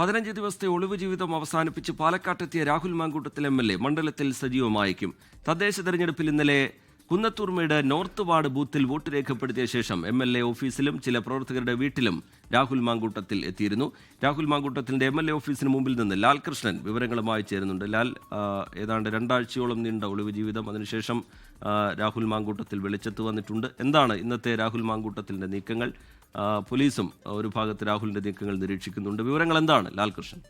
15 ദിവസത്തെ ഒളിവ് ജീവിതം അവസാനിപ്പിച്ച് പാലക്കാട്ടെത്തിയ രാഹുൽ മാങ്കൂട്ടത്തിൽ MLA മണ്ഡലത്തിൽ സജീവമായേക്കും. തദ്ദേശ തെരഞ്ഞെടുപ്പിൽ ഇന്നലെ കുന്നത്തൂർമേട് നോർത്ത് വാർഡ് ബൂത്തിൽ വോട്ട് രേഖപ്പെടുത്തിയ ശേഷം MLA ഓഫീസിലും ചില പ്രവർത്തകരുടെ വീട്ടിലും രാഹുൽ മാങ്കൂട്ടത്തിൽ എത്തിയിരുന്നു. രാഹുൽ മാങ്കൂട്ടത്തിന്റെ MLA ഓഫീസിന് മുമ്പിൽ നിന്ന് ലാൽ കൃഷ്ണൻ വിവരങ്ങളുമായി ചേരുന്നുണ്ട്. ലാൽ, ഏതാണ്ട് 2 ആഴ്ചയോളം നീണ്ട ഒളിവ് ജീവിതം, അതിനുശേഷം രാഹുൽ മാങ്കൂട്ടത്തിൽ വെളിച്ചത്ത് വന്നിട്ടുണ്ട്. എന്താണ് ഇന്നത്തെ രാഹുൽ മാങ്കൂട്ടത്തിന്റെ നീക്കങ്ങൾ? പോലീസും ഒരു ഭാഗത്ത് രാഹുലിന്റെ നീക്കങ്ങൾ നിരീക്ഷിക്കുന്നുണ്ട്. വിവരങ്ങൾ എന്താണ് ലാൽകൃഷ്ണൻ?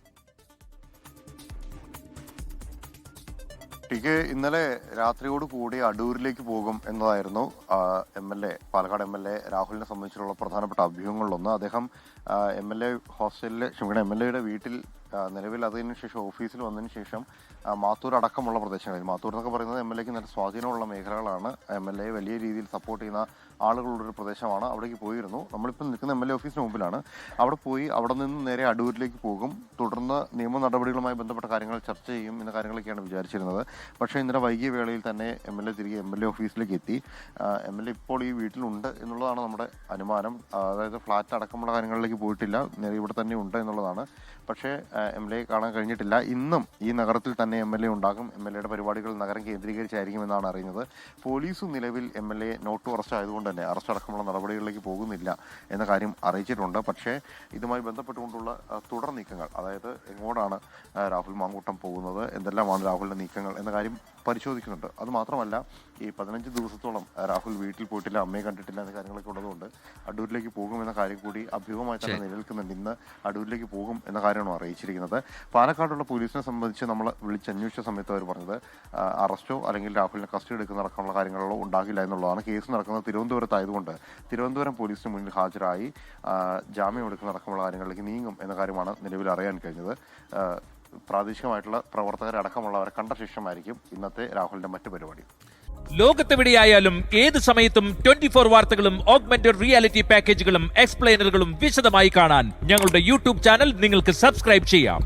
ഇന്നലെ രാത്രിയോട് കൂടി അടൂരിലേക്ക് പോകും എന്നതായിരുന്നു പാലക്കാട് MLA രാഹുലിനെ സംബന്ധിച്ചുള്ള പ്രധാനപ്പെട്ട അഭ്യൂഹങ്ങളിലൊന്ന്. അദ്ദേഹം MLAയുടെ വീട്ടിൽ നിലവിൽ അതിനുശേഷം ഓഫീസിൽ വന്നതിന് ശേഷം മാത്തൂർ അടക്കമുള്ള പ്രദേശങ്ങളിൽ, മാത്തൂർ എന്നൊക്കെ പറയുന്നത് MLAക്ക് നല്ല സ്വാധീനമുള്ള മേഖലകളാണ്. MLA വലിയ രീതിയിൽ സപ്പോർട്ട് ചെയ്യുന്ന ആളുകളുള്ളൊരു പ്രദേശമാണ്. അവിടേക്ക് പോയിരുന്നു. നമ്മളിപ്പോൾ നിൽക്കുന്ന MLA ഓഫീസിന് മുമ്പിലാണ്. അവിടെ പോയി അവിടെ നിന്ന് നേരെ അടൂരിലേക്ക് പോകും. തുടർന്ന് നിയമ നടപടികളുമായി ബന്ധപ്പെട്ട കാര്യങ്ങൾ ചർച്ച ചെയ്യും എന്ന കാര്യങ്ങളൊക്കെയാണ് വിചാരിച്ചിരുന്നത്. പക്ഷേ ഇന്നലെ വൈകിയ വേളയിൽ തന്നെ MLA തിരികെ MLA ഓഫീസിലേക്ക് എത്തി. MLA ഇപ്പോൾ ഈ വീട്ടിലുണ്ട് എന്നുള്ളതാണ് നമ്മുടെ അനുമാനം. അതായത് ഫ്ലാറ്റ് അടക്കമുള്ള കാര്യങ്ങളിലേക്ക് പോയിട്ടില്ല, നേരെ ഇവിടെ തന്നെ ഉണ്ട് എന്നുള്ളതാണ്. പക്ഷേ MLA കാണാൻ കഴിഞ്ഞിട്ടില്ല. ഇന്നും ഈ നഗരത്തിൽ തന്നെ MLA ഉണ്ടാകും. MLAയുടെ പരിപാടികൾ നഗരം കേന്ദ്രീകരിച്ചായിരിക്കും എന്നാണ് അറിയുന്നത്. പോലീസും നിലവിൽ MLA നോട്ട് ടു അറസ്റ്റ് ആയതുകൊണ്ട് തന്നെ അറസ്റ്റ് അടക്കമുള്ള നടപടികളിലേക്ക് പോകുന്നില്ല എന്ന കാര്യം അറിയിച്ചിട്ടുണ്ട്. പക്ഷേ ഇതുമായി ബന്ധപ്പെട്ടുകൊണ്ടുള്ള തുടർ നീക്കങ്ങൾ, അതായത് എങ്ങോട്ടാണ് രാഹുൽ മാങ്കൂട്ടം പോകുന്നത്, എന്തെല്ലാമാണ് രാഹുലിന്റെ നീക്കങ്ങൾ എന്ന കാര്യം പരിശോധിക്കുന്നുണ്ട്. അതുമാത്രമല്ല, ഈ 15 ദിവസത്തോളം രാഹുൽ വീട്ടിൽ പോയിട്ടില്ല, അമ്മയെ കണ്ടിട്ടില്ല എന്ന കാര്യങ്ങളൊക്കെ ഉള്ളതുകൊണ്ട് അടൂരിലേക്ക് പോകുമെന്ന കാര്യം കൂടി അഭ്യൂഹമായി തന്നെ നിലനിൽക്കുന്നുണ്ട്. ഇന്ന് അടൂരിലേക്ക് പോകും എന്ന കാര്യമാണ് അറിയിച്ചിരിക്കുന്നത്. പാലക്കാടുള്ള പോലീസിനെ സംബന്ധിച്ച് നമ്മൾ വിളിച്ചന്വേഷിച്ച സമയത്ത് അവർ പറഞ്ഞത് അറസ്റ്റോ അല്ലെങ്കിൽ രാഹുലിനെ കസ്റ്റഡി എടുക്കുന്ന അടക്കമുള്ള കാര്യങ്ങളോ ഉണ്ടാകില്ല എന്നുള്ളതാണ്. കേസ് നടക്കുന്നത് തിരുവനന്തപുരത്തായതുകൊണ്ട് തിരുവനന്തപുരം പോലീസിന് മുന്നിൽ ഹാജരായി ജാമ്യം എടുക്കുന്ന അടക്കമുള്ള കാര്യങ്ങളിലേക്ക് നീങ്ങും എന്ന കാര്യമാണ് നിലവിൽ അറിയാൻ കഴിഞ്ഞത്. പ്രാദേശികമായിട്ടുള്ള പ്രവർത്തകരെ അടക്കമുള്ളവരെ കണ്ട ശേഷമായിരിക്കും ഇന്നത്തെ രാഹുലിന്റെ മറ്റു പരിപാടി. ലോകത്തെവിടെയായാലും ഏത് സമയത്തും 24 വാർത്തകളും ഓഗ്മെന്റഡ് റിയാലിറ്റി പാക്കേജുകളും എക്സ്പ്ലെയിനറുകളും വിശദമായി കാണാൻ ഞങ്ങളുടെ YouTube ചാനൽ നിങ്ങൾക്ക് സബ്സ്ക്രൈബ് ചെയ്യാം.